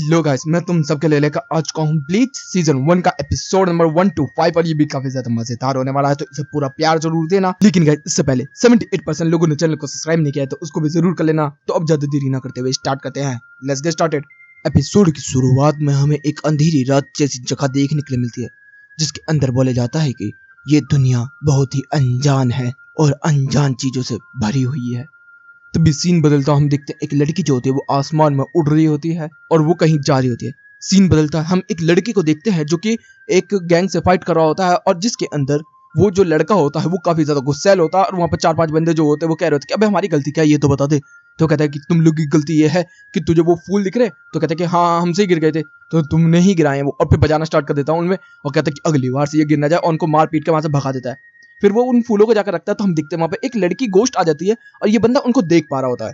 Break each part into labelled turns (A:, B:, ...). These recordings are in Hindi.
A: हेलो गाइस, मैं तुम सबके लिए लेकर आज का हूँ ब्लीच सीजन 1 का एपिसोड नंबर 1 to 5 और ये भी काफी ज्यादा मजेदार होने वाला है, तो इसे पूरा प्यार जरूर देना। लेकिन गाइस इससे पहले 78% लोगों ने चैनल को सब्सक्राइब नहीं किया है, तो उसको भी जरूर कर लेना। तो अब ज्यादा देरी ना करते हुए स्टार्ट करते हैं। Let's get started. एपिसोड की शुरुआत में हमें एक अंधेरी रात जैसी जगह देखने के लिए मिलती है, जिसके अंदर बोला जाता है कि ये दुनिया बहुत ही अनजान है और अनजान चीजों से भरी हुई है। तभी सीन बदलता, हम देखते हैं एक लड़की जो होती है वो आसमान में उड़ रही होती है और वो कहीं जा रही होती है। सीन बदलता है, हम एक लड़के को देखते हैं जो कि एक गैंग से फाइट कर रहा होता है और जिसके अंदर वो जो लड़का होता है वो काफी ज्यादा गुस्सैल होता है और वहाँ पर 4-5 बंदे जो होते हैं वो कह रहे होते हैं कि अबे हमारी गलती क्या है, ये तो बता दे। तो कहता है कि तुम लोग की गलती ये है कि तुझे वो फूल दिख रहे। तो कहते हैं कि हाँ हमसे ही गिर गए थे, तो तुमने ही गिराए हैं वो। और फिर बजाना स्टार्ट कर देता हूँ उनमें और कहता है कि अगली बार से ये गिर ना जाए और उनको मार पीट के वहां से भगा देता है। फिर वो उन फूलों को जाकर रखता है, तो हम देखते हैं वहां पे एक लड़की गोश्त आ जाती है और ये बंदा उनको देख पा रहा होता है।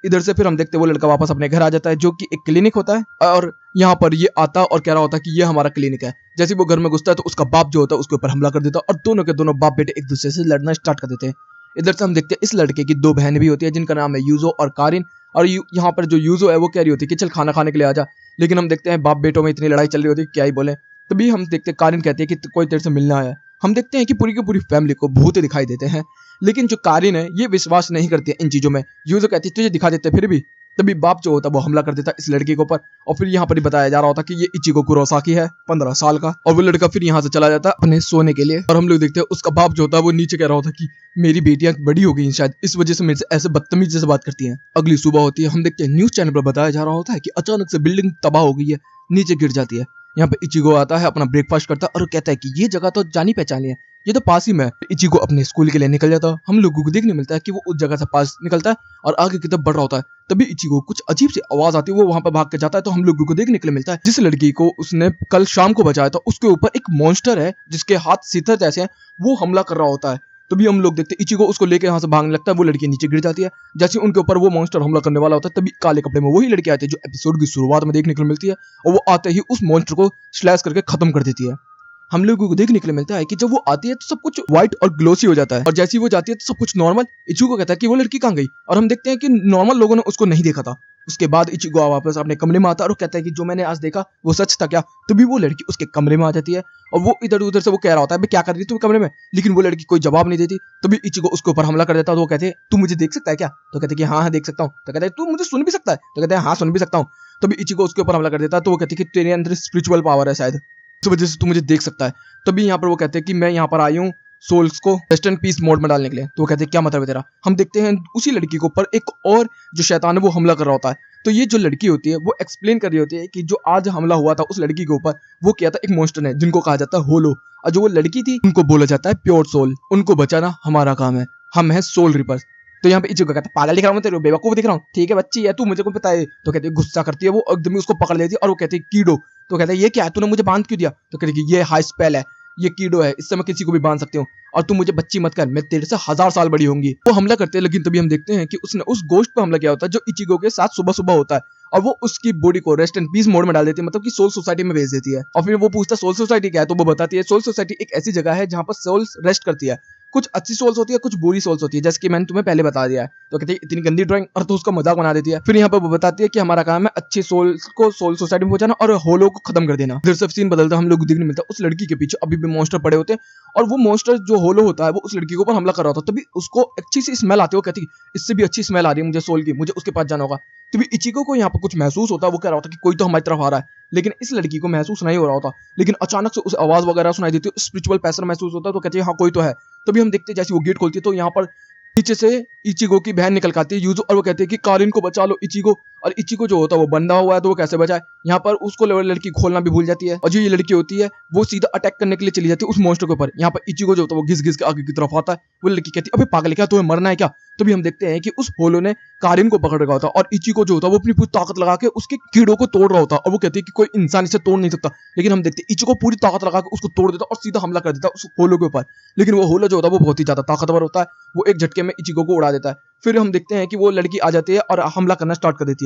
A: इधर से फिर हम देखते हैं वो लड़का वापस अपने घर आ जाता है, जो कि एक क्लिनिक होता है और यहाँ पर ये आता और कह रहा होता है कि ये हमारा क्लिनिक है। जैसे वो घर में घुसता है तो उसका बाप जो होता है उसके ऊपर हमला कर देता है और दोनों के दोनों बाप बेटे एक दूसरे से लड़ना स्टार्ट कर देते हैं। इधर से हम देखते हैं इस लड़के की 2 बहनें भी होती है, जिनका नाम है यूजो और कारिन। और यहाँ पर जो यूजो है वो कह रही होती है कि चल खाना खाने के लिए आजा, लेकिन हम देखते हैं बाप बेटों में इतनी लड़ाई चल रही होती है क्या ही बोले। तभी हम देखते हैं कारिन कहती है कि कोई तेरे से मिलना आया है। हम देखते हैं कि पूरी की पूरी फैमिली को भूत दिखाई देते हैं, लेकिन जो कारिन है ये विश्वास नहीं करती है इन चीजों में। यूजो कहती है तुझे दिखा देते फिर भी। तभी बाप जो होता है वो हमला कर देता है इस लड़की के ऊपर और फिर यहाँ पर ही बताया जा रहा होता है कि ये इचिगो कुरोसाकी है 15 साल का। और वो लड़का फिर यहाँ से चला जाता है अपने सोने के लिए और हम लोग देखते हैं उसका बाप जो होता है वो नीचे कह रहा होता है कि मेरी बेटियां बड़ी हो गई शायद, इस वजह से मेरे से ऐसे बदतमीजी से बात करती हैं। अगली सुबह होती है, हम देखते हैं न्यूज चैनल पर बताया जा रहा होता है कि अचानक से बिल्डिंग तबाह हो गई है, नीचे गिर जाती है। यहाँ पे इचिगो आता है, अपना ब्रेकफास्ट करता है और कहता है कि ये जगह तो जानी पहचानी है, ये तो पास ही में है। इचिगो अपने स्कूल के लिए निकल जाता है। हम लोगों को देखने मिलता है कि वो उस जगह से पास निकलता है और आगे की तरफ बढ़ रहा होता है। तभी इचिगो कुछ अजीब सी आवाज आती है, वो वहां पर भाग के जाता है। तो हम लोगों को देखने के लिए मिलता है जिस लड़की को उसने कल शाम को बचाया था उसके ऊपर एक मॉन्स्टर है जिसके हाथ सीतर जैसे हैं, वो हमला कर रहा होता है। तभी हम लोग देखते हैं इचिगो उसको लेकर यहाँ से भागने लगता है, वो लड़की नीचे गिर जाती है। जैसे उनके ऊपर वो मॉन्स्टर हमला करने वाला होता है, तभी काले कपड़े में वही लड़की आती है जो एपिसोड की शुरुआत में देखने को मिलती है और वो आते ही उस मॉन्स्टर को स्लैश करके खत्म कर देती है। हम लोगों को देखने के लिए मिलता है कि जब वो आती है तो सब कुछ व्हाइट और ग्लोसी हो जाता है और जैसे ही वो जाती है तो सब कुछ नॉर्मल। इचिगो कहता है कि वो लड़की कहाँ गई और हम देखते हैं कि नॉर्मल लोगों ने उसको नहीं देखा था। उसके बाद इचिगो वापस अपने कमरे में आता है और कहता है कि जो मैंने आज देखा वो सच था क्या। तभी वो लड़की उसके कमरे में आ जाती है और वो इधर उधर से वो कह रहा होता है क्या कर रही तुम कमरे में, लेकिन वो लड़की कोई जवाब नहीं देती। तभी इचिगो उसके ऊपर हमला कर देता है। तो वो कहते हैं तू मुझे देख सकता है क्या। तो कहते हैं कि हाँ देख सकता हूँ। तो कहते हैं तू मुझे सुन भी सकता है। तो कहते हैं हाँ सुन भी सकता हूँ। तभी इचिगो उसके ऊपर हमला कर देता है। तो वो कहती है कि तेरे अंदर स्पिरिचुअल पावर है शायद, इस वजह से तू मुझे देख सकता है। तभी यहाँ पर वो कहते हैं कि मैं यहाँ पर आई हूँ सोल्स को रेस्ट एंड पीस मोड में डालने के लिए। तो वो कहते हैं क्या मतलब है तेरा। हम देखते हैं उसी लड़की के ऊपर एक और जो शैतान है वो हमला कर रहा होता है। तो ये जो लड़की होती है वो एक्सप्लेन कर रही होती है कि जो आज हमला हुआ था उस लड़की के ऊपर वो किया था एक मॉन्स्टर ने जिनको कहा जाता है होलो, और जो वो लड़की थी उनको बोला जाता है प्योर सोल। उनको बचाना हमारा काम है, हम है सोल रिपर्स। तो यहाँ पे इचिगो कहता है पागल दिख रहा हूँ तेरे, बेवकूफ दिख रहा हूँ, ठीक है बच्ची है तू, मुझे को पता है। तो कहते गुस्सा करती है वो, एकदम उसको पकड़ लेती है और वो कहती है कीडो। तो कहता है ये क्या है, तूने मुझे बांध क्यों दिया। तो कहते कि ये हाई स्पेल है, ये कीडो है, इससे मैं किसी को भी बांध सकती हूँ और तू मुझे बच्ची मत कर, मैं तेरे से 1000 साल बड़ी होंगी। वो हमला करते हैं, लेकिन तभी हम देखते हैं कि उसने उस गोश्त पर हमला किया होता है जो इचिगो के साथ सुबह सुबह होता है और वो उसकी बॉडी को रेस्ट एंड पीस मोड में डाल देती है, मतलब कि सोल सोसाइटी में भेज देती है। और फिर वो पूछता है सोल सोसाइटी क्या है, तो वो बताती है सोल सोसाइटी एक ऐसी जगह है जहाँ पर सोल्स रेस्ट करती है। कुछ अच्छी सोल्स होती है, कुछ बुरी सोल्स होती है, जैसे कि मैंने तुम्हें पहले बता दिया है। तो कहती है इतनी गंदी ड्राइंग, और तो उसका मजाक बना देती है। फिर यहाँ पर वो बताती है कि हमारा काम है अच्छी सोल्स को सोल सोसाइटी में पहुंचाना और होलो को खत्म कर देना। फिर सब सीन बदलता, हम लोग देखने मिलता है उस लड़की के पीछे अभी भी मॉन्स्टर पड़े होते हैं और वो मॉन्स्टर जो होलो होता है वो उस लड़की के ऊपर हमला कर रहा होता है। तभी उसको अच्छी सी स्मेल आती है, वो कहती है इससे भी अच्छी स्मेल आ रही है मुझे सोल की, मुझे उसके पास जाना होगा। तभी इचिगो को यहाँ पर कुछ महसूस होता है, वो कह रहा होता है कि कोई तो हमारी तरफ आ रहा है, लेकिन इस लड़की को महसूस नहीं हो रहा होता। लेकिन अचानक से उस आवाज वगैरह सुनाई देती है, स्पिरिचुअल प्रेशर महसूस होता है। तो कहती है हाँ कोई तो है। तभी हम देखते हैं जैसे वो गेट खोलती है तो यहाँ पर नीचे से इचिगो की बहन निकल आती है यूजो, और वो कहती है कि कारिन को बचा लो इचिगो। और इचिगो जो होता है वो बंधा हुआ है तो वो कैसे बचाए। यहाँ पर उसको लड़की खोलना भी भूल जाती है और जो ये लड़की होती है वो सीधा अटैक करने के लिए चली जाती है उस मॉन्स्टर के ऊपर। यहाँ पर इचिगो जो होता है वो घिस घिस के आगे की तरफ आता है। वो लड़की कहती है अबे पागल है क्या, तुम्हें मरना है क्या। तभी हम देखते हैं कि उस होलो ने कारिन को पकड़ रखा होता है और इचिगो जो होता है वो अपनी पूरी ताकत लगा के उसके कीड़ों को तोड़ रहा होता है और वो कहती है कि कोई इंसान इसे तोड़ नहीं सकता। लेकिन हम देखते हैं इचिगो पूरी ताकत लगा के उसको तोड़ देता और सीधा हमला कर देता उस होलो के ऊपर। लेकिन वो होलो जो होता है वो बहुत ही ज्यादा ताकतवर होता है, वो एक झटके में इचिगो को उड़ा देता है। फिर हम देखते हैं कि वो लड़की आ जाती है और हमला करना स्टार्ट कर देती है।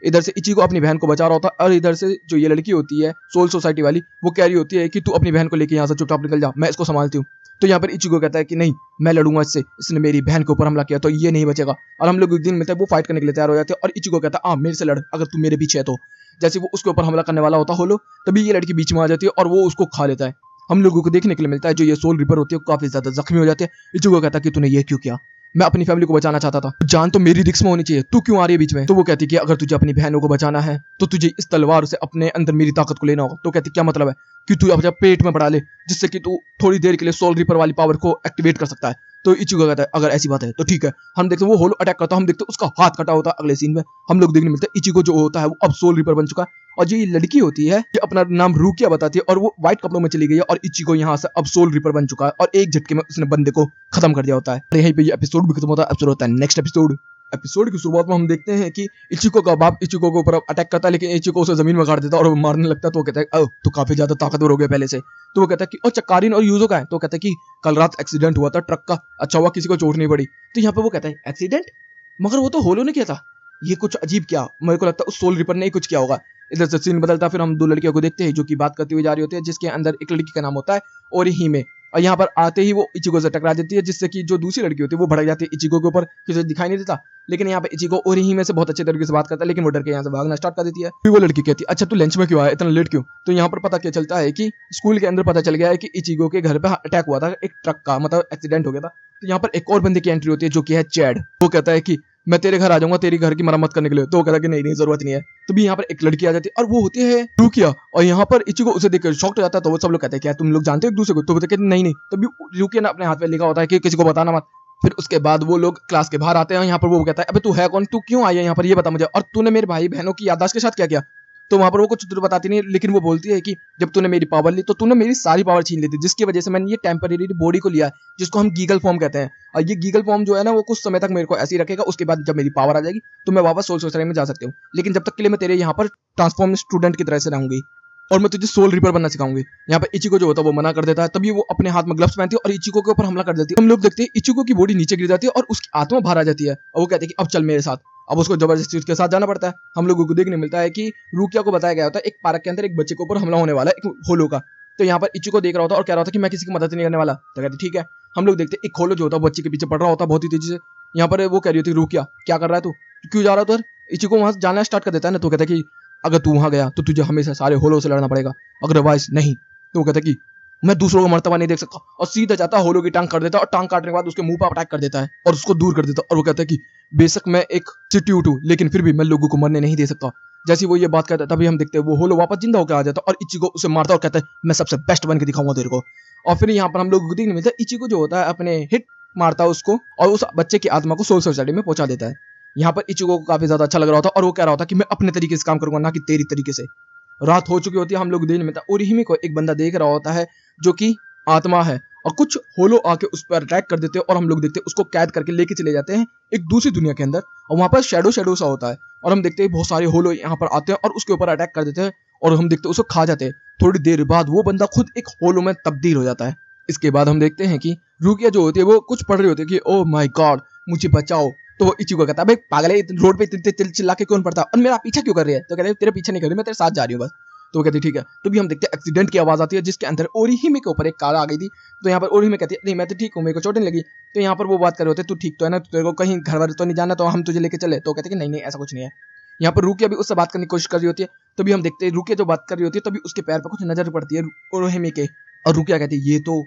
A: इधर से इचिगो अपनी बहन को बचा रहा होता है और इधर से जो ये लड़की होती है सोल सोसाइटी वाली वो कह रही होती है कि तू अपनी बहन को लेके यहाँ से चुपचाप निकल जा, मैं इसको संभालती हूँ। तो यहाँ पर इचिको कहता है कि नहीं, मैं लड़ूंगा इससे, इसने मेरी बहन के ऊपर हमला किया तो ये नहीं बचेगा। और हम लोग एक दिन मिलते हैं, वो फाइट करने के लिए तैयार हो जाते हैं और इचिको कहता है हाँ मेरे से लड़, अगर तू मेरे पीछे है तो। जैसे वो उसके ऊपर हमला करने वाला होता होलो, तभी ये लड़की बीच में आ जाती है और वो उसको खा लेता है। हम लोगों को देखने के लिए मिलता है जो ये सोल रिपर होती है काफी ज्यादा जख्मी हो जाते हैं। इचिको कहता है कि तूने ये क्यों किया, मैं अपनी फैमिली को बचाना चाहता था, जान तो मेरी रिस्क में होनी चाहिए, तू क्यों आ रही है बीच में। तो वो कहती है कि अगर तुझे अपनी बहनों को बचाना है तो तुझे इस तलवार से अपने अंदर मेरी ताकत को लेना होगा। तो कहती क्या मतलब है कि तू अपने पेट में बढ़ा ले जिससे कि तू थोड़ी देर के लिए सोल रिपर वाली पावर को एक्टिवेट कर सकता है। तो इचिको कहता है अगर ऐसी बात है तो ठीक है। हम देखते हैं वो होलो अटैक करता है, हम देखते हैं उसका हाथ कटा होता है। अगले सीन में हम लोग देखने मिलते हैं इचिको जो होता है वो अब सोल रिपर बन चुका है और जो ये लड़की होती है ये अपना नाम रूकिया बताती है और वो व्हाइट कपड़ों में चली गई है और इचिको यहाँ से अब सोल रिपर बन चुका है और एक झटके में उसने बंदे को खत्म कर दिया होता है। यहीं पे ये एपिसोड भी खत्म होता है। एपिसोड होता है नेक्स्ट एपिसोड की शुरुआत में हम देखते हैं कि इचिको का बाप इचिको के ऊपर अटैक करता है, लेकिन इचिको उसे जमीन में गाड़ देता है और वो मारने लगता है। तो वो कहता है तो काफी ज्यादा ताकतवर हो गया पहले से। तो वो कहता है कि और चक्कारीन और यूजो का है। तो कहता है कि कल रात एक्सीडेंट हुआ था ट्रक का, अच्छा हुआ किसी को चोट नहीं पड़ी। तो यहाँ पे वो कहता है एक्सीडेंट, मगर वो तो होलो ने किया था, ये कुछ अजीब क्या, मेरे को लगता है उस सोल रिपर ने ही कुछ किया होगा। इधर से सीन बदलता, फिर हम दो लड़कियों को देखते हैं जो कि बात करती हुई जा रही होती है, जिसके अंदर एक लड़की का नाम होता है ओरिहिमे। और यहाँ पर आते ही वो इचिको से टकरा देती है, जिससे कि जो दूसरी लड़की होती है वो भड़क जाती है इचिको के ऊपर, किसी दिखाई नहीं देता। लेकिन यहाँ पे इचिको ओरिहिमे से बहुत अच्छे तरीके से बात करता है, लेकिन वो डर के यहाँ से भागना स्टार्ट कर देती है। फिर वो लड़की कहती है अच्छा तू लंच में क्यों आया, इतना लेट क्यों। तो यहाँ पर पता क्या चलता है कि स्कूल के अंदर पता चल गया है कि इचिको के घर पे अटैक हुआ था, एक ट्रक का, मतलब एक्सीडेंट हो गया था। तो यहाँ पर एक और बंदे की एंट्री होती है जो कि है चैड। वो कहता है कि मैं तेरे घर आ जाऊंगा तेरी घर की मरम्मत करने के लिए। तो वो कहता है कि नहीं जरूरत नहीं है। तो भी यहाँ पर एक लड़की आ जाती है और वो होती है रूकिया। और यहाँ पर इचिको उसे देखकर शॉक्ड हो जाता है। तो वो सब लोग कहते हैं क्या तुम लोग जानते हो एक दूसरे को। तो वो कहते हैं नहीं। तभी रूकिया ने अपने हाथ में लिखा होता है कि किसी को बताना मत। फिर उसके बाद वो लोग क्लास के बाहर आते हैं। यहाँ पर वो कहता है अबे तू है कौन, तू क्यों आई है यहाँ पर, ये बता मुझे, और तूने मेरे भाई बहनों की याददाश्त के साथ क्या किया। तो वहां पर वो कुछ तो बताती नहीं, लेकिन वो बोलती है कि जब तूने मेरी पावर ली तो तूने मेरी सारी पावर छीन ली थी, जिसकी वजह से मैंने ये टेम्परेरी बॉडी को लिया है जिसको हम गीगल फॉर्म कहते हैं। और ये गीगल फॉर्म जो है ना वो कुछ समय तक मेरे को ऐसे ही रखेगा, उसके बाद जब मेरी पावर आ जाएगी तो मैं वापस सोल सोसाइटी में जा सकती हूँ, लेकिन जब तक के लिए मैं तेरे यहाँ पर ट्रांसफॉर्म स्टूडेंट की तरह से रहूंगी और मैं तुझे सोल रिपर बनना सिखाऊंगी। यहाँ पे इचिको जो होता है वो मना कर देता है। तभी वो अपने हाथ में ग्लव्स पहनती है और इचिको के ऊपर हमला कर देती है। हम लोग देखते हैं इचिको की बॉडी नीचे गिर जाती है और उसकी आत्मा बाहर आ जाती है और वो कहते हैं कि अब चल मेरे साथ। अब उसको जबरदस्ती उसके साथ जाना पड़ता है। हम लोगों को देखने मिलता है कि रूकिया को बताया गया होता है एक पार्क के अंदर एक बच्चे के ऊपर हमला होने वाला है, एक होलो का। तो यहाँ पर इचिको देख रहा होता है और कह रहा होता है कि मैं किसी की मदद नहीं करने वाला। तो कहते ठीक है। हम लोग देखते हैं एक होलो जो होता है बच्चे के पीछे पड़ रहा होता है बहुत ही तेजी से। यहाँ पर वो कह रही होती है रूकिया क्या कर रहा है तू क्यों जा रहा है उधर। इचिको वहां से जाना स्टार्ट कर देता है ना। तो कहता है कि अगर तू वहां गया तो तुझे हमेशा सारे होलो से लड़ना पड़ेगा, अदरवाइज नहीं। तो वो कहता है कि मैं दूसरों का मरतबा नहीं देख सकता और सीधा जाता है होलो की टांग कर देता है और टांग काटने के बाद उसके मुंह पर अटैक कर देता है और उसको दूर कर देता है। और वो कहता है कि बेशक मैं एक चिट्यूट हूं लेकिन फिर भी मैं लोगों को मरने नहीं दे सकता। जैसे वो ये बात करता है तभी हम देखते हैं वो होलो वापस जिंदा होकर आ जाता है और इचिको उसे मारता है और कहता है मैं सबसे बेस्ट बन के दिखाऊंगा तेरे को। और फिर यहाँ पर हम लोग को देखने मिलता है इचिको जो होता है अपने हिट मारता है उसको और उस बच्चे की आत्मा को सोल सोसाइटी में पहुंचा देता है। यहाँ पर इचिको को काफी ज्यादा अच्छा लग रहा होता है और वो कह रहा होता है कि मैं अपने तरीके से काम करूंगा ना कि तेरी तरीके से। रात हो चुकी होती है। हम लोग देखने मिलता है ओरिहिमे को एक बंदा देख रहा होता है जो कि आत्मा है और कुछ होलो आके उस पर अटैक कर देते हैं और हम लोग देखते हैं उसको कैद करके लेके चले जाते हैं एक दूसरी दुनिया के अंदर और वहां पर शैडो सा होता है और हम देखते हैं बहुत सारे होलो यहाँ पर आते हैं और उसके ऊपर अटैक कर देते हैं और हम देखते हैं उसको खा जाते हैं। थोड़ी देर बाद वो बंदा खुद एक होलो में तब्दील हो जाता है। इसके बाद हम देखते हैं कि रूकिया जो होती है वो कुछ पढ़ रही होती है कि ओ माय गॉड मुझे बचाओ। तो वो इचिको कहता है भाई पागल है रोड पे चिल्ला के कौन पड़ता है और मेरा पीछा क्यों कर रही है। तो कहते हैं तेरे पीछे नहीं कर रही मैं तेरे साथ जा रही हूँ बस। तो वो कहती है ठीक है। तो भी हम देखते हैं एक्सीडेंट की आवाज आती है जिसके अंदर ओरिहिमे के ऊपर एक कार आ गई थी। तो यहाँ पर ओरिहिमे कहती है नहीं मैं तो ठीक हूँ मेरे को चोट नहीं लगी। तो यहाँ पर वो बात कर रहे होते तू ठीक तो है ना, तेरे को कहीं घर वाले तो नहीं जाना तो हम तुझे लेके चले। तो कहते हैं कि नहीं ऐसा कुछ नहीं है। यहाँ पर रूकिया भी उससे बात करने की कोशिश कर रही होती है। तभी हम देखते हैं रूकिया जो बात कर रही होती है तभी उसके पैर पर कुछ नजर पड़ती है ओरिहिमे के और रूकिया कहती है ये तो।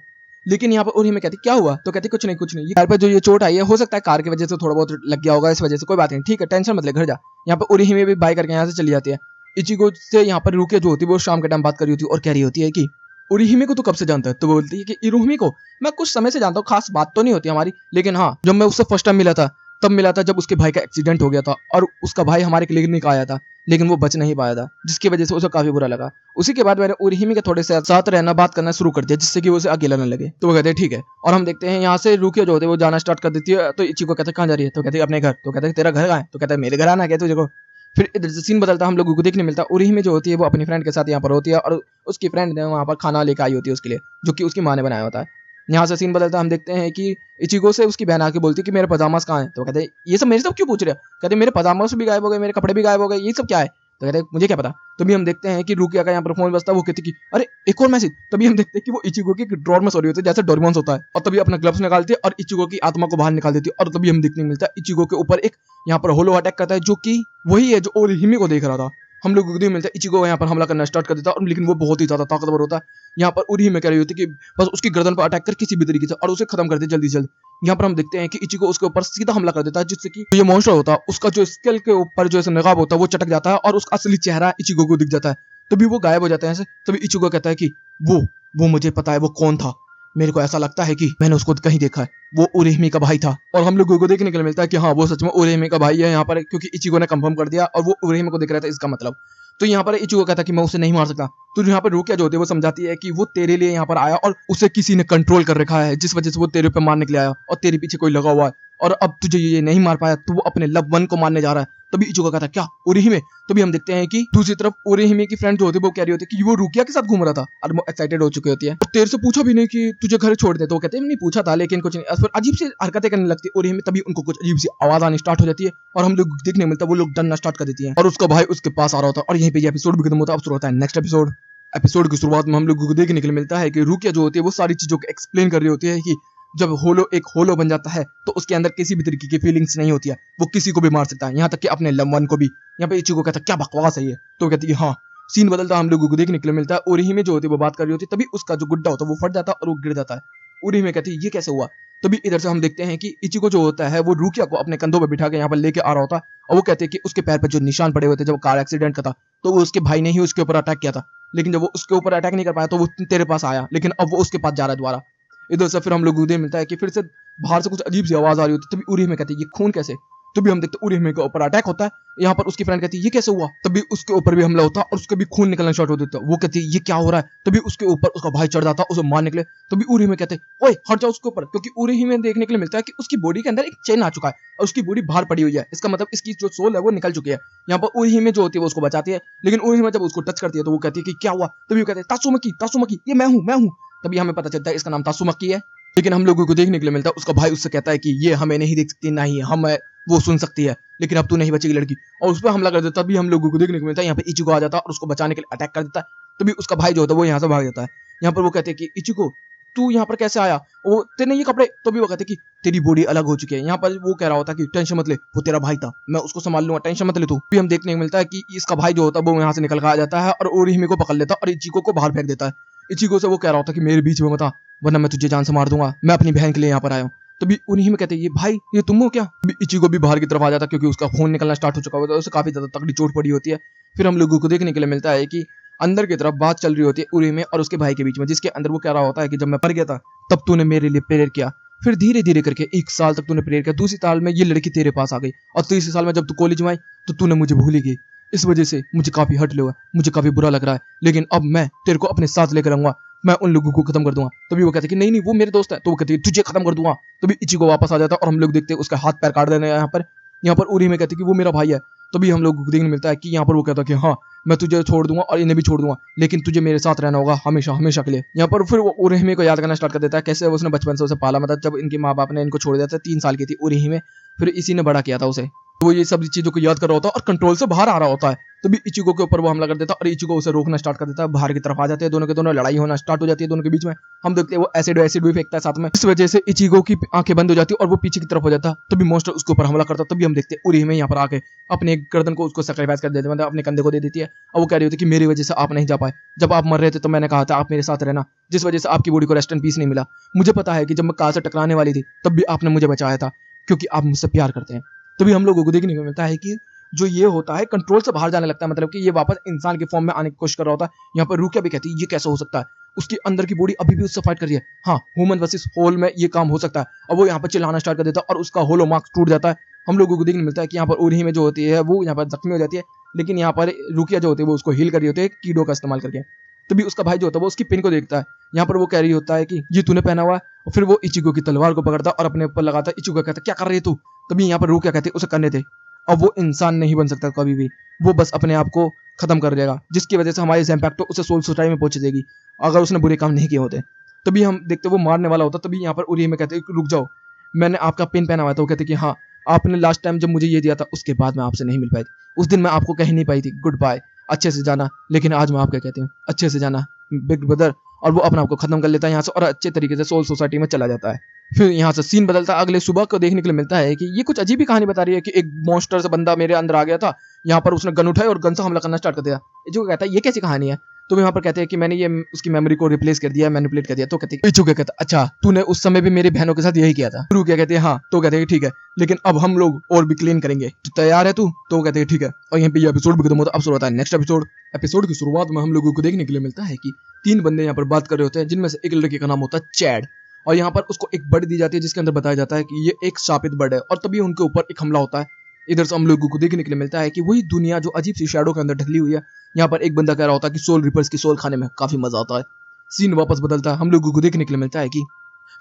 A: लेकिन यहाँ पर ओरिहिमे कहती क्या हुआ। तो कहती कुछ नहीं ये पैर पर जो ये चोट आई है हो सकता है कार की वजह से थोड़ा बहुत लग गया होगा, इस वजह से कोई बात नहीं ठीक है टेंशन मत ले घर जा। यहाँ पर ओरिहिमे भी बाय करके यहाँ से चली जाती है। इचिको से यहाँ पर रूकिया जो होती है वो शाम के टाइम बात कर रही होती है और कह रही होती है कि ओरिहिमे को तो कब से जानता है। तो वो बोलती है कि इरुहिमे को मैं कुछ समय से जानता हूँ, खास बात तो नहीं होती हमारी, लेकिन हाँ जब मैं उससे फर्स्ट टाइम मिला था तब मिला था जब उसके भाई का एक्सीडेंट हो गया था और उसका भाई हमारे क्लिनिक आया था लेकिन वो बच नहीं पाया था जिसकी वजह से उसे काफी बुरा लगा। उसी के बाद मैंने ओरिहिमे के थोड़े से साथ रहना बात करना शुरू कर दिया जिससे कि उसे अकेला न लगे। तो वो कहते हैं ठीक है। और हम देखते हैं यहाँ से रूकिया जो होते है वो जाना स्टार्ट कर देती है। तो इचिको कहते हैं कहाँ जा रही है। तो कहते हैं अपने घर। तो कहते हैं तेरा घर कहाँ है। तो कहते हैं मेरे घर आना क्या तुझे को। फिर इधर से सीन बदलता हम लोगों को देखने मिलता है ओरिहिमे जो होती है वो अपनी फ्रेंड के साथ यहाँ पर होती है और उसकी फ्रेंड ने वहाँ पर खाना लेकर आई होती है उसके लिए जो कि उसकी माँ ने बनाया होता है। यहाँ से सीन बदलता हम देखते हैं कि इचिको से उसकी बहन आके बोलती है कि मेरे पजामास कहाँ हैं। तो कहते हैं ये सब मेरे से क्यों पूछ रहे हो। कहते मेरे पजामास भी गायब हो गए, मेरे कपड़े भी गायब हो गए, ये सब क्या है। तो कहते हैं मुझे क्या पता। तभी हम देखते हैं कि रुकिया का यहाँ पर फोन बजता है, वो कहती कि अरे एक और मैसेज। तभी हम देखते हैं कि वो इचिगो की ड्रॉर में सो रही होती है जैसे डोरेमोन होता है, और तभी अपना ग्लव्स निकालती है और इचिगो की आत्मा को बाहर निकाल देती है। और तभी हम देखने को मिलता है इचिगो के ऊपर एक यहाँ पर होलो अटैक करता है, जो कि वही है जो ओरिहिमे को देख रहा था। हम लोग को देखने को मिलता है इचिगो यहाँ पर हमला करना स्टार्ट कर देता है, और लेकिन वो बहुत ही ज्यादा ताकतवर होता है। यहाँ पर ओरिहिमे कह रही होती है कि बस उसकी गर्दन पर अटैक कर किसी भी तरीके से और उसे खत्म कर दे जल्दी से जल्द। यहाँ पर हम देखते हैं कि इचिगो उसके ऊपर सीधा हमला कर देता है, जिससे कि ये मॉन्स्टर होता है उसका जो स्केल के ऊपर जो नकाब होता है वो चटक जाता है और उसका असली चेहरा इचिगो को दिख जाता है। तभी वो गायब हो जाते हैं ऐसे। तभी इचिगो कहता है कि वो मुझे पता है वो कौन था, मेरे को ऐसा लगता है कि मैंने उसको कहीं देखा है, वो ओरिहिमे का भाई था। और हम लोगों को देखने के लिए मिलता है कि हाँ वो सच में ओरिहिमे का भाई है यहाँ पर, क्योंकि इचिगो ने कंफर्म कर दिया और वो ओरिहिमे को देख रहा था इसका मतलब। तो यहाँ पर इचिगो कहता है कि मैं उसे नहीं मार सकता। तो यहाँ पर रुकिया जो होती है वो समझाती है कि वो तेरे लिए यहाँ पर आया और उसे किसी ने कंट्रोल कर रखा है, जिस वजह से वो तेरे पे मारने के लिए आया और तेरे पीछे कोई लगा हुआ है, और अब तुझे ये नहीं मार पाया तो वो अपने लव वन को मारने जा रहा है। तभी इचिगो कहता है क्या ओरिहिमे। तभी हम देखते हैं कि दूसरी तरफ ओरिहिमे की फ्रेंड जो होती है वो कह रही होती है कि वो रुकिया के साथ घूम रहा था और वो एक्साइटेड हो चुकी होती है। और तेरे से पूछा भी नहीं कि तुझे घर छोड़ दे, तो वो कहते हैं नहीं पूछा था लेकिन कुछ नहीं। फिर अजीब सी हरकतें करने लगती है ओरिहिमे। तभी उनको कुछ अजीब सी आवाज आनी स्टार्ट हो जाती है और हम लोग देखने मिलता है वो लोग डरना स्टार्ट कर देती है और उसका भाई उसके पास आ रहा होता है। और यहीं पे ये एपिसोड भी खत्म होता है। अब शुरू होता है नेक्स्ट एपिसोड। एपिसोड की शुरुआत में हम लोग को देखने के लिए मिलता है कि रुकिया जो होती है वो सारी चीजों को एक्सप्लेन कर रही होती है कि जब होलो एक होलो बन जाता है तो उसके अंदर किसी भी तरीके की फीलिंग्स नहीं होती है, वो किसी को भी मार सकता है, यहाँ तक कि अपने लम्बन को भी। यहाँ पे इचिगो कहता है क्या बकवास है ये, तो कहती है हाँ। सीन बदलता हम लोगों को देखने के लिए मिलता है ओरिहिमे जो होती है वो बात कर रही होती है। तभी उसका जो गुड्डा होता है वो फट जाता है और वो गिर जाता है। ओरिहिमे कहती है ये कैसे हुआ। तभी इधर से हम देखते हैं कि इचिगो जो होता है वो रुकिया को अपने कंधों पर बिठा के यहाँ पर लेके आ रहा होता है, और वो कहते हैं कि उसके पैर पर जो निशान पड़े हुए थे जब कार एक्सीडेंट का था, तो वो उसके भाई ने ही उसके ऊपर अटैक किया था। लेकिन जब वो उसके ऊपर अटैक नहीं कर पाया तो वो तेरे पास आया, लेकिन अब वो उसके पास जा रहा है दोबारा। इधर से फिर हम लोग को मिलता है कि फिर से बाहर से कुछ अजीब सी आवाज आ रही होती है। तभी ओरिहिमे कहती है ये खून कैसे। तभी हम देखते हैं ओरिहिमे के ऊपर अटैक होता है। यहाँ पर उसकी फ्रेंड कहती है ये कैसे हुआ। तभी उसके ऊपर भी हमला होता है और उसके भी खून निकलना स्टार्ट हो देता है। वो कहती है ये क्या हो रहा है। तभी उसके ऊपर उसका भाई चढ़ जाता है उसे मारने के लिए। तभी ओरिहिमे कहते हैं ओए हट जाओ उसके ऊपर, क्योंकि ओरिहिमे देखने के लिए मिलता है कि उसकी बॉडी के अंदर एक चेन आ चुका है और उसकी बॉडी बाहर पड़ी हुई है। इसका मतलब इसकी जो सोल है वो निकल चुकी है। यहाँ पर ओरिहिमे जो होती है वो उसको बचाती है, लेकिन ओरिहिमे जब उसको टच करती है तो वो कहती है कि क्या हुआ। तभी वो कहते हैं तासुमकी तासुमकी, ये मैं हूँ। तभी हमें पता चलता है इसका नाम तासुमकी है। लेकिन हम लोगों को देखने के लिए मिलता है उसका भाई उससे कहता है कि ये हमें नहीं देख सकती, ना ही हम वो सुन सकती है, लेकिन अब तू नहीं बचेगी लड़की, और उस पर हमला कर देता है। तभी हम लोगों को देखने को मिलता है यहाँ पे इचिगो आ जाता है और उसको बचाने के लिए अटैक कर देता है। तभी उसका भाई जो होता है वो यहाँ से भाग जाता है। यहाँ पर वो कहते हैं कि इचिगो तू यहाँ पर कैसे आया, वो तेरे ये कपड़े। तो भी वो कहते हैं कि तेरी बॉडी अलग हो चुकी है। यहाँ पर वो कह रहा होता है कि टेंशन मत ले, वो तेरा भाई था, मैं उसको संभाल लूंगा, टेंशन मत ले तू। भी हम देखने को मिलता है कि इसका भाई जो होता है वो यहाँ से निकल कर आ जाता है और ओरिहिमे को पकड़ लेता है और इचिगो को बाहर फेंक देता है। इचिगो से वो कह रहा होता है कि मेरे बीच में मत आ, वरना मैं तुझे जान से मार दूंगा, मैं अपनी बहन के लिए यहाँ पर आया हूँ। तभी उन्हीं में कहते हैं ये भाई ये तुम हो क्या। इचिगो भी बाहर की तरफ आ जाता है क्योंकि उसका खून निकलना स्टार्ट हो चुका होता है, उसे काफी ज्यादा तगड़ी चोट पड़ी होती है। फिर हम लोगों को देखने के लिए मिलता है कि अंदर की तरफ बात चल रही होती है ओरिहिमे और उसके भाई के बीच में, जिसके अंदर वो कह रहा होता है कि जब मैं मर गया था तब तूने मेरे लिए प्रेयर किया, फिर धीरे धीरे करके 1 साल तक तूने प्रेयर किया, दूसरी साल में ये लड़की तेरे पास आ गई और तीसरे साल में जब तू कॉलेज में आई तो तूने मुझे भूल ही गई। इस वजह से मुझे काफी हर्ट लगा, मुझे काफी बुरा लग रहा है, लेकिन अब मैं तेरे को अपने साथ लेकर आऊंगा, मैं उन लोगों को खत्म कर दूंगा। तभी वो कहते हैं कि नहीं वो मेरे दोस्त है। तो वो कहती है तुझे खत्म कर दूंगा। तभी इचिगो वापस आ जाता है और हम लोग देखते हैं उसका हाथ पैर काट देने यहाँ पर ओरिहिमे कहती है कि वो मेरा भाई है। तभी हम लोग को देखने मिलता है कि यहाँ पर वो कहता है कि हाँ मैं तुझे छोड़ दूंगा और इन्हें भी छोड़ दूंगा, लेकिन तुझे मेरे साथ रहना होगा हमेशा हमेशा के लिए। यहाँ पर फिर वो ओरिहिमे को याद करना स्टार्ट कर देता है कैसे उसने बचपन से उसे पाला, मतलब जब इनके माँ बाप ने इनको छोड़ दिया था 3 साल की थी ओरिहिमे, फिर इसी ने बड़ा किया था उसे। तो वो ये सब चीजों को याद कर रहा होता है और कंट्रोल से बाहर आ रहा होता है। तभी इचिगो के ऊपर वो हमला कर देता है और इचिगो उसे रोकना स्टार्ट कर देता है, बाहर की तरफ आ जाते हैं, दोनों के दोनों लड़ाई होना स्टार्ट हो जाती है दोनों के बीच में। हम देखते हैं वो एसिड भी फेंकता है साथ में, इस वजह से इचिगो की आंखें बंद हो जाती है और वो पीछे की तरफ हो जाता है। तभी मॉन्स्टर उसके ऊपर हमला करता है। तभी हम देखते हैं ओरिहिमे यहाँ पर आके अपने गर्दन को उसको सैक्रिफाइस कर देती है, मतलब अपने कंधे को दे देती है और वो कह रही होती है कि मेरी वजह से आप नहीं जा पाए, जब आप मर रहे थे तो मैंने कहा था आप मेरे साथ रहना, जिस वजह से आपकी बॉडी को रेस्ट एंड पीस नहीं मिला। मुझे पता है कि जब मैं कार से टकराने वाली थी तब भी आपने मुझे बचाया था, क्योंकि आप मुझसे प्यार करते हैं। तभी हम लोगों को देखने को मिलता है कि जो ये होता है कंट्रोल से बाहर जाने लगता है, मतलब कि ये वापस इंसान की फॉर्म में आने की कोशिश कर रहा होता है। यहाँ पर रुकिया भी कहती है ये कैसे हो सकता है, उसके अंदर की बॉडी अभी भी उससे फाइट कर रही है, हाँ ह्यूमन वर्सेस होल में ये काम हो सकता है। और वो यहाँ पर चिल्लाना स्टार्ट कर देता है और उसका होलो मार्क टूट जाता है। हम लोगों को देखने मिलता है कि यहाँ पर ओरिहिमे जो होती है वो यहाँ पर जख्मी हो जाती है, लेकिन यहाँ पर रुकिया जो होती है वो उसको हील कर रही होती है कीड़ों का इस्तेमाल करके। तभी उसका भाई जो होता है वो उसकी पिन को देखता है, यहाँ पर वो कह रही होता है कि ये तूने पहना हुआ है, और फिर वो इचिगो की तलवार को पकड़ता और अपने ऊपर लगाता है। इचिगो कहता है क्या कर रही है तू। तभी यहाँ पर रुकिया कहती है उसे करने दे, अब वो इंसान नहीं बन सकता कभी भी, वो बस अपने आप को खत्म कर देगा, जिसकी वजह से हमारी जैम्पैक्टो उसे सोल सोसाइटी में पहुंच देगी अगर उसने बुरे काम नहीं किए होते। तभी हम देखते वो मारने वाला होता। तभी यहाँ पर ओरिहिमे कहते हैं रुक जाओ, मैंने आपका पिन पहना हुआ था। वो कहते कि हाँ आपने लास्ट टाइम जब मुझे ये दिया था उसके बाद मैं आपसे नहीं मिल पाई थी, उस दिन मैं आपको कह नहीं पाई थी गुड बाय, अच्छे से जाना, लेकिन आज मैं आपको कहती हूँ अच्छे से जाना बिग ब्रदर। और वो अपने आप को खत्म कर लेता है यहाँ से और अच्छे तरीके से सोल सोसाइटी में चला जाता है। फिर यहाँ से सीन बदलता है, अगले सुबह को देखने के लिए मिलता है कि ये कुछ अजीब ही कहानी बता रही है कि एक मॉन्स्टर से बंदा मेरे अंदर आ गया था, यहाँ पर उसने गन उठाई और गन से हमला करना स्टार्ट कर दिया। जो कहता है ये कैसी कहानी है, तो यहाँ पर कहते हैं कि मैंने ये उसकी मेमोरी को रिप्लेस कर दिया, मैनिपुलेट कर दिया। तो कहते हैं इचू क्या कहता है अच्छा तूने उस समय भी मेरी बहनों के साथ यही किया था। क्या कहते हैं हाँ, तो कहते हैं ठीक है लेकिन अब हम लोग और भी क्लीन करेंगे, तो तैयार है तू, तो कहते हैं ठीक है। और यहाँ पे ये एपिसोड भी खत्म होता है। अब शुरू होता है नेक्स्ट एपिसोड। एपिसोड की शुरुआत में हम लोगों को देखने के लिए मिलता है कि 3 बंदे यहाँ पर बात कर रहे होते हैं, जिनमें से एक लड़के का नाम होता है चैड। और यहाँ पर उसको एक बर्ड दी जाती है जिसके अंदर बताया जाता है कि ये एक शापित बर्ड है, और तभी उनके ऊपर एक हमला होता है। इधर से हम लोगों को देखने के लिए मिलता है कि वही दुनिया जो अजीब सी शैडो के अंदर ढली हुई है। यहाँ पर एक बंदा कह रहा होता है कि सोल रिपर्स की सोल खाने में काफी मजा आता है। सीन वापस बदलता है, हम लोगों को देखने के लिए मिलता है कि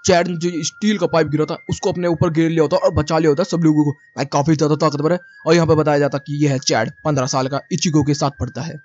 A: चैड ने जो स्टील का पाइप गिरा था उसको अपने ऊपर घेर लिया होता है और बचा लिया होता है सब लोगों को। भाई काफी ज्यादा ताकतवर है। और यहाँ पर बताया जाता है कि यह है चैड 15 साल का इचिगो के साथ पढ़ता है।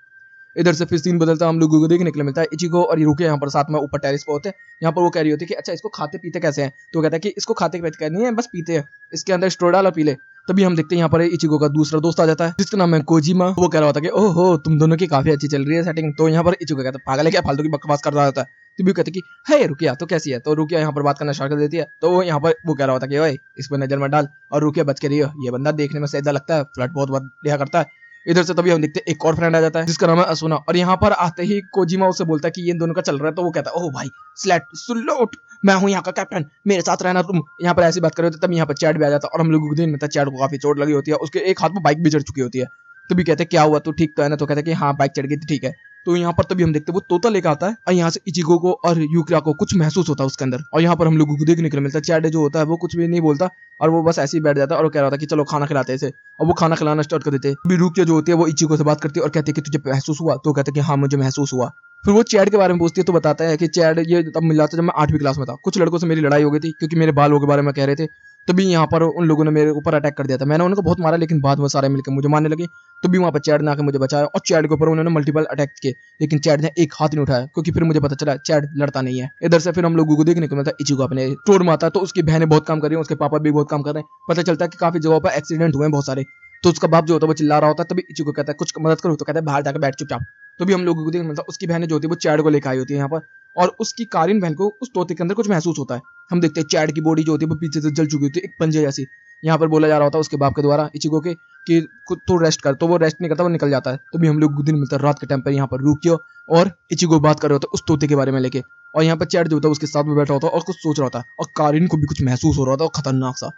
A: इधर से फिर सीन बदलता है, हम लोगों को देखने के लिए मिलता है इचिगो और रुके यहाँ पर साथ में ऊपर टेरिस पे होते हैं। यहाँ पर वो कह रही होती है कि अच्छा इसको खाते पीते कैसे हैं, तो कहता है कि इसको खाते पीते नहीं है बस पीते हैं, इसके अंदर स्ट्रो डाल और पी ले। तभी हम देखते हैं यहाँ पर इचिगो का दूसरा दोस्त आ जाता है जिसका नाम है कोजिमा। वो कह रहा होता है कि ओहो तुम दोनों की काफी अच्छी चल रही है सेटिंग। तो यहाँ पर इचिगो कहता है पागल है क्या, फालतू की बकवास कर रहा होता है। तो भी कहते कि है रुकिया तो कैसी है, तो रुकिया यहाँ पर बात करना स्टार्ट कर देती है। तो वो यहाँ पर वो कह रहा होता है कि ओए इस पर नजर मत डाल, और रुकिया बच के रही हो, ये बंदा देखने में सीधा लगता है, फ्लर्ट बहुत बढ़िया करता है। इधर से तभी हम देखते हैं एक और फ्रेंड आ जाता है जिसका नाम है असुना। और यहाँ पर आते ही कोजिमा उससे बोलता है कि ये दोनों का चल रहा है। तो वो कहता है ओह भाई स्लैट सुन लो उठ, मैं हूँ यहाँ का कैप्टन, मेरे साथ रहना तुम। यहाँ पर ऐसी बात कर रहे होते तब यहाँ पर चैट भी आ जाता है और हम लोगों को दिन में चैट को काफी चोट लगी होती है, उसके एक हाथ में बाइक भी चढ़ चुकी होती है। तभी कहते हैं क्या हुआ तू ठीक तो है ना, तो कहते हैं कि हाँ बाइक चढ़ गई थी ठीक है। तो यहाँ पर तभी हम देखते हैं वो तोता लेकर आता है और यहाँ से इचिगो को और यूकिया को कुछ महसूस होता है उसके अंदर। और यहाँ पर हम लोगों को देखने को मिलता है चैट जो होता है वो कुछ भी नहीं बोलता और वो बस ऐसे ही बैठ जाता है और कह रहा था कि चलो खाना खिलाते हैं इसे। और वो खाना खिलाना स्टार्ट कर देते हैं। अभी रुकिया जो होती है वो इचिगो से बात करती है और कहती है कि तुझे महसूस हुआ, तो कहते हैं कि हाँ मुझे महसूस हुआ। फिर वो चैट के बारे में पूछती है तो बताता है कि चैट ये तब मिला था जब मैं 8वीं क्लास में था, कुछ लड़कों से मेरी लड़ाई हो गई थी क्योंकि मेरे बालों के बारे में कह रहे थे। तभी यहाँ पर उन लोगों ने मेरे ऊपर अटैक कर दिया था, मैंने उनको बहुत मारा लेकिन बाद में सारे मिलकर मुझे मारने लगे। तो भी वहाँ पर चैट ने आकर मुझे बचाया और चैट के ऊपर उन्होंने मल्टीपल अटैक किए, लेकिन चैट ने एक हाथ नहीं उठाया क्योंकि फिर मुझे पता चला चैट लड़ता नहीं है। इधर से फिर हम लोगों को देखने को मिलता है इचिगो अपने स्टोर में आता है, तो उसकी बहनें बहुत काम कर रही हैं, उसके पापा भी बहुत काम कर रहे हैं। पता चलता है कि काफी जगहों पर एक्सीडेंट हुए हैं बहुत सारे। तो उसका बाप जो होता है वो चिल्ला रहा होता है। तभी इचिगो कहता है कुछ मदद करो, तो कहता है बाहर जाकर बैठ चुपचाप। तो भी हम लोगों को देखने मिलता है उसकी बहनें जो होती है वो चैट को लेकर आई होती है यहाँ पर, और उसकी कारिन बहन को उस तोते के अंदर कुछ महसूस होता है। हम देखते हैं चैट की बॉडी जो होती है वो पीछे से जल चुकी होती है एक पंजे जैसी। यहाँ पर बोला जा रहा होता है उसके बाप के द्वारा इचिगो के कि खुद तो रेस्ट कर, तो वो रेस्ट नहीं करता, वो निकल जाता है। तो भी हम लोग दिन मिलता है रात के टाइम पर यहाँ पर रुकियो और इचिगो बात कर रहे होते हैं उस तोते के बारे में लेके। और यहाँ पर चैट जो होता है उसके साथ में बैठा होता है और कुछ सोच रहा होता है और कारिन को भी कुछ महसूस हो रहा होता है खतरनाक सा।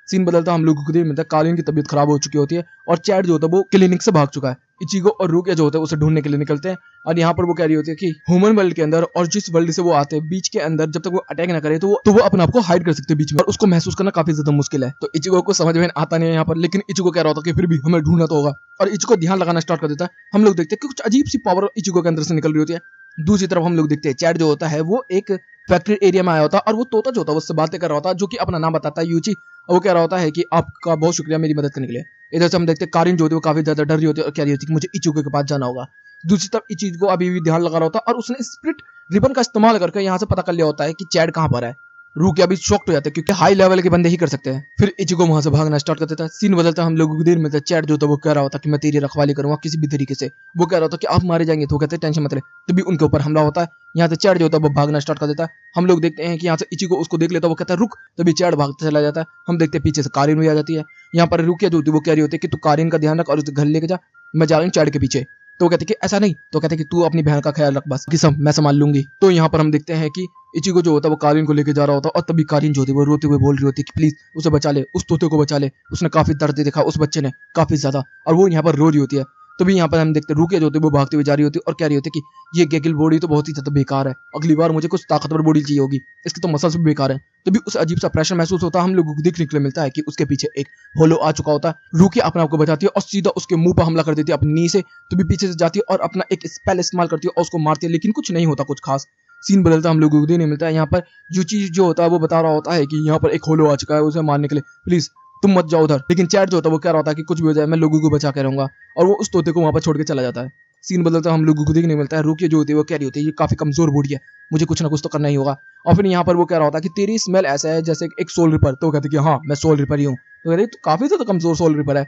A: सीन बदलता हम लोगों को देख मिलता है कालीन की तबीयत खराब हो चुकी होती है और चैट जो होता है वो क्लिनिक से भाग चुका है। इचिगो और रुकिया जो होता है उसे ढूंढने के लिए निकलते हैं और यहाँ पर वो कह रही होती है कि ह्यूमन वर्ल्ड के अंदर और जिस वर्ल्ड से वो आते हैं बीच के अंदर जब तक वो अटैक ना करे तो वो अपने आप को हाइड कर सकते हैं बीच में, और उसको महसूस करना काफी ज्यादा मुश्किल है। तो इचिगो को समझ में आता नहीं है यहाँ पर, लेकिन इचिगो कह रहा होता है कि फिर भी हमें ढूंढना तो होगा और इचिगो ध्यान लगाना स्टार्ट कर देता है। हम लोग देखते हैं कि कुछ अजीब सी पावर इचिगो के अंदर से निकल रही होती है। दूसरी तरफ हम लोग देखते हैं चैट जो होता है वो एक फैक्ट्री एरिया में आया होता है और वो तोता जो होता है उससे बातें कर रहा होता है जो कि अपना नाम बताता है यूची। और वो कह रहा होता है कि आपका बहुत शुक्रिया मेरी मदद करने के लिए। इधर से हम देखते हैं कारिन जो होती है वो काफी ज्यादा डर रही होती है और कह रही होती है कि मुझे इचिगो के पास जाना होगा। दूसरी तरफ इचिगो अभी भी ध्यान लगा रहा होता है और उसने स्प्लिट रिबन का इस्तेमाल करके यहाँ से पता कर लिया होता है कि चैट कहाँ पर है। रुकिया अभी शॉक्ट हो जाते हैं क्योंकि हाई लेवल के बंदे ही कर सकते हैं। फिर इचिगो वहां से भागना स्टार्ट कर देता है। सीन बदलता है, हम लोगों को देर मिलता है चैट जो होता है वो कह रहा होता है कि मैं तेरी रखवाली करूंगा किसी भी तरीके से। वो कह रहा होता है कि आप मारे जाएंगे, तो कहते हैं टेंशन मत ले। तभी उनके ऊपर हमला होता है। यहाँ से चैट जो होता है वो भागना स्टार्ट कर देता है। हम लोग देखते हैं कि यहाँ से इचिगो उसको देख लेता है, वो कहता है रुक, तभी चैट भागता चला जाता है। हम देखते हैं पीछे से कारिन भी आ जाती है। यहाँ पर रुकिया जो होती है वो कह रही होती है कि तू कारिन का ध्यान रख और उसे घर लेके जा, मैं जा रही हूँ चैट के पीछे। तो कहते कि ऐसा नहीं, तो कहते कि तू अपनी बहन का ख्याल रख बस, कि सब मैं संभाल लूंगी। तो यहाँ पर हम देखते हैं कि इचिगो जो होता है वो कारिन को लेके जा रहा होता है और तभी कारिन जो होती है वो रोते हुए बोल रही होती है कि प्लीज उसे बचा ले, उस तोते को बचा ले, उसने काफी दर्द देखा उस बच्चे ने काफी ज्यादा, और वो यहाँ पर रो रही होती है। तभी यहाँ पर हम देखते हैं रुकिया जो होती है वो भागती हुई जा रही होती है और कह रही होती है कि ये गेगिल बॉडी तो बहुत ही ज्यादा बेकार है, अगली बार मुझे कुछ ताकतवर बॉडी चाहिए होगी, इसकी तो मसल्स भी बेकार है। तभी उसे अजीब सा प्रेशर महसूस होता है। हम लोगों को देखने के लिए मिलता है कि उसके पीछे एक होलो आ चुका होता है। रुकिया अपने आप को बचाती है और सीधा उसके मुंह पर हमला कर देती है अपनी नी से। तभी पीछे से जाती है और अपना एक स्पेल इस्तेमाल करती है और उसको मारती है, लेकिन कुछ नहीं होता कुछ खास। सीन बदलता हम लोगों को देखने मिलता है। यहाँ पर यूची जो होता है वो बता रहा होता है कि यहाँ पर एक होलो आ चुका है उसे मारने के लिए, प्लीज तुम मत जाओ उधर। लेकिन चैट जो होता है वो कह रहा होता है कि कुछ भी हो जाए मैं लोगों को बचा के रहूंगा, और वो उस तोते को वहां पर छोड़ के चला जाता है। सीन बदलता हम लोगों को देखने मिलता है रुकिया जो होती है वो कह रही होती है ये काफी कमजोर बॉडी है, मुझे कुछ ना कुछ तो करना ही होगा। और फिर यहाँ पर वो कह रहा होता है कि तेरी स्मेल ऐसा है जैसे एक सोल रिपर। तो कहते कि हाँ मैं सोल रिपर ही हूँ। तो कहते तो काफी ज्यादा कमजोर सोल रिपर है,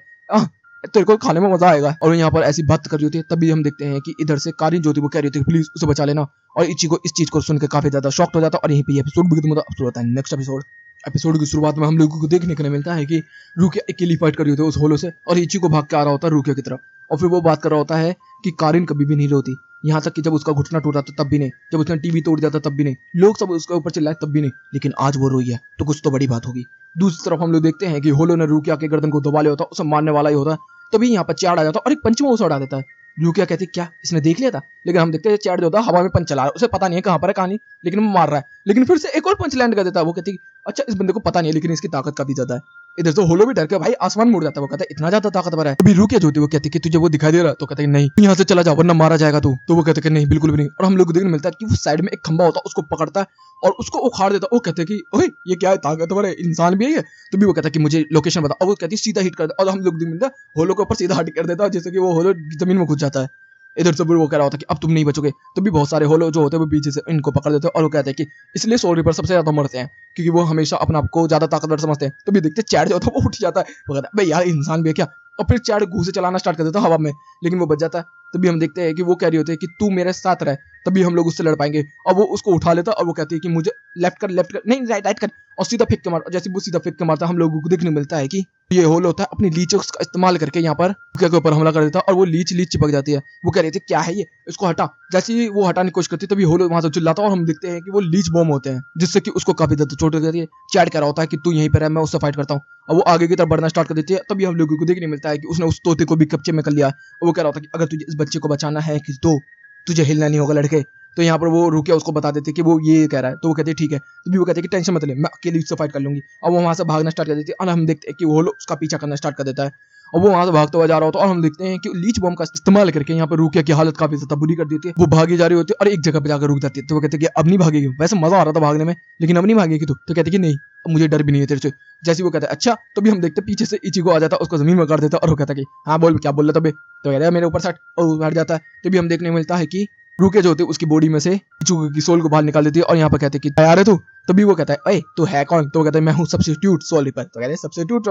A: तेरे को खाने में मजा आएगा। और यहाँ पर ऐसी बात कर रही होती है, तभी हम देखते हैं कि इधर से कारिन जो होती है वो कह रही होती है प्लीज उसे बचा लेना। और इचिगो इस चीज को सुनकर काफी ज्यादा शॉक्ड हो जाता है और यहीं पे एपिसोड भी खत्म होता है। नेक्स्ट एपिसोड की शुरुआत में हम लोगों को देखने को मिलता है कि रुकिया अकेली फाइट कर रही होती है उस होलो से और इचिगो भाग के आ रहा होता है रुकिया की तरफ। और फिर वो बात कर रहा होता है कि कारिन कभी भी नहीं रोती, यहाँ तक कि जब उसका घुटना टूटा था तब भी नहीं, जब उसने टीवी तोड़ दिया था तब भी नहीं, लोग सब उसके ऊपर चिल्लाए तब भी नहीं, लेकिन आज वो रोई है तो कुछ तो बड़ी बात होगी। दूसरी तरफ हम लोग देखते हैं कि होलो ने रुकिया के गर्दन को दबा लिया होता है, उसे मारने वाला ही होता है। तभी यहाँ पर चैड आ जाता है और एक पंच में उसे उड़ा देता है। रुकिया कहती क्या इसने देख लिया था, लेकिन हम देखते हैं चैड जो होता है हवा में पंच चला रहा है, उसे पता नहीं है कहाँ पर है कहानी, लेकिन वो मार रहा है। लेकिन फिर से एक और पंच लैंड कर देता है। वो कहती अच्छा इस बंदे को पता नहीं है लेकिन इसकी ताकत काफी ज्यादा है। इधर से होलो भी डर के भाई आसमान मुड़ जाता है। वो कहता है इतना ज्यादा ताकतवर है। अभी रुकिया जो होती है वो कहती है कि तुझे वो दिखाई दे रहा है, तो कहता है नहीं यहाँ से चला जा वरना मारा जाएगा तू। तो वो कहते हैं कि नहीं बिल्कुल भी नहीं। और हम लोग को देखने मिलता है कि वो साइड में एक खंबा होता है उसको पकड़ता है और उसको उखाड़ देता है। वो कहते हैं कि ओए ये क्या है, ताकतवर है, इंसान भी है ये। तो भी वो कहता है कि मुझे लोकेशन बता, और वो कहती है सीधा हिट कर दे। और हम लोग मिलता है होलो के ऊपर सीधा हिट कर देता है जैसे कि वो होलो जमीन में घुस जाता है। इधर से वो कह रहा होता है कि अब तुम नहीं बचोगे। तो भी बहुत सारे होलो जो होते हैं वो पीछे से इनको पकड़ देते हैं और वो कहते हैं कि इसलिए सोल रिपर सबसे ज्यादा मरते हैं क्योंकि वो हमेशा अपने आप को ज्यादा ताकतवर समझते हैं। तो भी देखते चैड जो होता है वो उठ जाता है। वो कहता है भाई यार इंसान भी है क्या। और फिर चैड घूसे चलाना स्टार्ट कर देता है हवा में, लेकिन वो बच जाता है। तभी हम देखते हैं कि वो कह रही होती है कि तू मेरे साथ रह तभी हम लोग उससे लड़ पाएंगे। और वो उसको उठा लेता है और वो कहती है कि मुझे लेफ्ट कर नहीं राइट कर, और सीधा फेंक के मार। और जैसे वो सीधा फेंक के मारता है हम लोगों को देखने मिलता है कि ये होल होता है अपनी लीच का इस्तेमाल करके यहाँ पर रुकिया के ऊपर हमला कर देता है और वो लीच चिपक जाती है। वो कह रही थी क्या है ये, इसको हटा। जैसे ही वो हटाने की कोशिश करती है तभी होल वहां से चिल्लाता है और हम देखते हैं कि वो लीच बॉम्ब होते हैं जिससे कि उसको काफी ज्यादा चोट लग जाती है। चैड कह रहा होता है कि तू यहीं पर है मैं उससे फाइट करता हूँ। और वो आगे की तरफ बढ़ना स्टार्ट कर देती है। तभी हम लोगों को देखने मिलता है कि उसने उस तोते को भी कब्जे में कर लिया। और वो कह रहा होता है कि अगर तुझे इस बच्चे को बचाना है कि तो तुझे हिलना नहीं होगा लड़के। तो यहाँ पर वो रुकिया उसको बता देते कि वो ये कह रहा है। तो वो कहते हैं ठीक है। तो भी वो कहते हैं कि टेंशन मत ले मैं अकेली उससे फाइट कर लूंगी। और वो वहां से भागना स्टार्ट कर देती है और हम देखते हैं कि वो उसका पीछा करना स्टार्ट कर देता है और वो वहां से भागता हुआ जा रहा होता है। और हम देखते हैं कि लीच बॉम्ब का इस्तेमाल करके यहाँ पर रुकिया की हालत काफी ज्यादा बुरी कर देती है। वो भागी जा रही होती है और एक जगह पे जाकर रुक जाती है। तो वो कहते हैं कि अब नहीं भागेगी, वैसे मजा आ रहा था भागने में लेकिन अब नहीं भागेगी। तो कहते कि नहीं मुझे डर भी नहीं है तेरे से। जैसे वो कहता है अच्छा। तो भी हम देखते पीछे से इचिगो आ जाता है, उसको जमीन में कर देता है और वो कहता है कि हाँ बोल क्या बोल रहा था। तो कहता है मेरे ऊपर सट और बैठ जाता है। तो भी हम देखने मिलता है कि रुकिया जो होती है उसकी बॉडी में से इचिगो की सोल को बाहर निकाल देती है और यहाँ पर कहते हैं कि तैयार है तू। तभी वो कहता है ए तू है कौन। तो वो कहता है मैं हूँ सब्स्टिट्यूट सोल रिपर। तो कहते हैं सब्स्टिट्यूट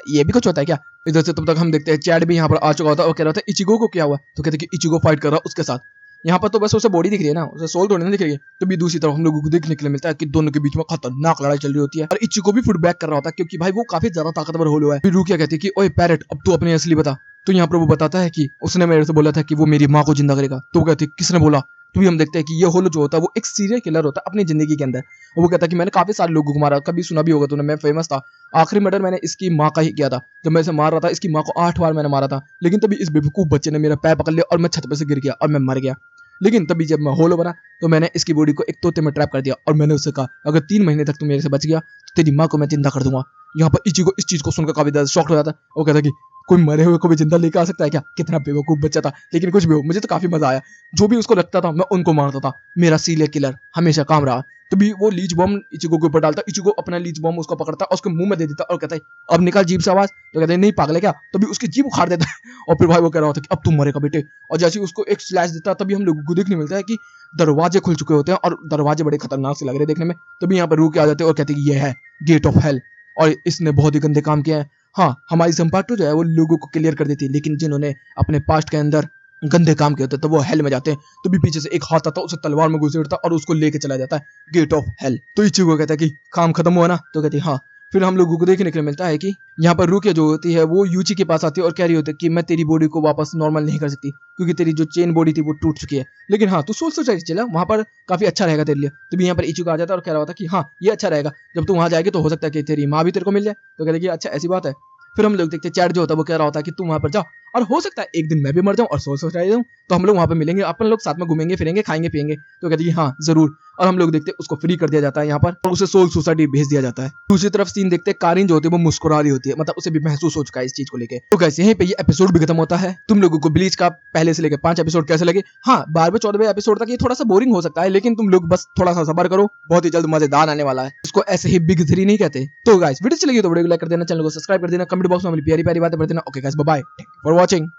A: ये भी कुछ होता है क्या। इधर से तब तक हम देखते हैं चैड भी यहाँ पर आ चुका होता है और कह रहा था इचिगो को क्या हुआ। तो कहते हैं कि इचिगो फाइट कर रहा है उसके साथ। यहाँ पर तो बस उसे बॉडी दिख रही है ना, उसे सोल थोड़ी ना दिख रही है। तो भी दूसरी तरफ हम लोगों को देखने के लिए मिलता है कि दोनों के बीच में खतरनाक लड़ाई चल रही होती है और इचिगो भी फीडबैक कर रहा होता है क्योंकि भाई वो काफी ज्यादा ताकतवर होलो है। फिर रुकिया कहती है कि ओए पैरेट अब तू अपनी असली बता। तो यहाँ पर वो बताता है कि उसने मेरे से बोला था कि वो मेरी माँ को जिंदा करेगा। तो वो कहती है किसने बोला। तो भी हम देखते हैं कि ये होलो जो होता है वो एक सीरियल किलर होता है अपनी जिंदगी के अंदर। और वो कहता है कि मैंने काफी सारे लोगों को मारा, कभी सुना भी होगा तूने मैं फेमस था। आखिरी मर्डर मैंने इसकी माँ का ही किया था, जब मैं इसे मार रहा था इसकी माँ को 8 बार मैंने मारा था। लेकिन तभी इस बेवकूफ बच्चे ने मेरा पैर पकड़ लिया और मैं छत पे से गिर गया और मैं मर गया। लेकिन तभी जब मैं होलो बना तो मैंने इसकी बॉडी को एक तोते में ट्रैप कर दिया और मैंने उससे कहा अगर 3 महीने तक तू मेरे से बच गया तो तेरी माँ को मैं जिंदा कर दूंगा। यहाँ पर इचिगो इस चीज को सुनकर काफी ज्यादा शॉक हो जाता है। वो कहता है कि कोई मरे हुए को भी जिंदा लेकर आ सकता है क्या, कितना बेवकूफ बच्चा था। लेकिन कुछ भी हो मुझे तो काफी मजा आया, जो भी उसको लगता था मैं उनको मारता था। मेरा सीरियल किलर हमेशा काम रहा। तभी वो लीच बॉम्ब इचिगो के ऊपर डालता, इचिगो अपना लीच बॉम्ब उसको पकड़ता और उसके मुंह में दे देता और कहता है अब निकाल जीभ से आवाज। तो कहते हैं नहीं पागल है क्या। तभी उसकी जीभ उखाड़ देता है और फिर भाई वो कह रहा होता है कि अब तुम मरेगा बेटे। और जैसे ही उसको एक स्लैश देता तभी हम लोगों को देखने मिलता है कि दरवाजे खुल चुके होते हैं और दरवाजे बड़े खतरनाक से लग रहे हैं देखने में। तभी यहाँ पर रुके आ जाते हैं और कहते हैं कि ये है गेट ऑफ हेल और इसने बहुत ही गंदे काम किए हैं। हाँ हमारी संपार्टो जो है वो लोगों को क्लियर कर देती है, लेकिन जिन्होंने अपने पास्ट के अंदर गंदे काम किए होते हैं तो वो हेल में जाते हैं। तो भी पीछे से एक हाथ आता है उसे तलवार में घुसेड़ता और उसको लेके चला जाता है गेट ऑफ हेल। तो इचिगो कहता है कि काम खत्म हुआ ना। तो कहती है हाँ। फिर हम लोगों को देखने के लिए मिलता है कि यहाँ पर रुकिया जो होती है वो यूची के पास आती है और कह रही होती है कि मैं तेरी बॉडी को वापस नॉर्मल नहीं कर सकती क्योंकि तेरी जो चेन बॉडी थी वो टूट चुकी है, लेकिन हाँ तू सोल सोसाइटी चला वहां पर काफी अच्छा रहेगा तेरे लिए। तो भी यहाँ पर इचिगो आ जाता है और कह रहा होता है कि हाँ ये अच्छा रहेगा, जब तू वहां जाएगी तो हो सकता है कि तेरी माँ भी तेरे को मिल जाए। तो कहते कि अच्छा ऐसी बात है। फिर हम लोग देखते हैं चैट जो होता है वो कह रहा होता है कि तू वहां पर जा और हो सकता है एक दिन मैं भी मर जाऊं और सोल सोसाइटी जाऊं तो हम लोग वहां पे मिलेंगे, अपन लोग साथ में घूमेंगे फिरेंगे खाएंगे पिएंगे। तो कहते हैं हाँ जरूर। और हम लोग देखते हैं उसको फ्री कर दिया जाता है यहाँ पर और उसे सोल सोसाइटी भेज दिया जाता है। दूसरी तरफ सीन देखते हैं कारिन जो होती है वो मुस्कुरा रही होती है, मतलब उसे भी महसूस हो चुका है इस चीज को लेकर। तो कैसे यहीं पे ये एपिसोड भी खत्म होता है। तुम लोगों को ब्लीच का पहले से लेकर 5 एपिसोड कैसे लगे। हाँ 12वें-14वें एपिसोड तक ये थोड़ा सा बोरिंग हो सकता है, लेकिन तुम लोग बस थोड़ा सा सब्र करो, बहुत ही जल्द मजेदार आने वाला है। इसको ऐसे ही बिग 3 नहीं कहते। तो गाइस वीडियो अच्छी लगी तो वीडियो को लाइक कर देना, चैनल को सब्सक्राइब कर देना, कमेंट बॉक्स में अपनी प्यारी प्यारी बातें कर देना। Okay guys bye bye, thank you for watching.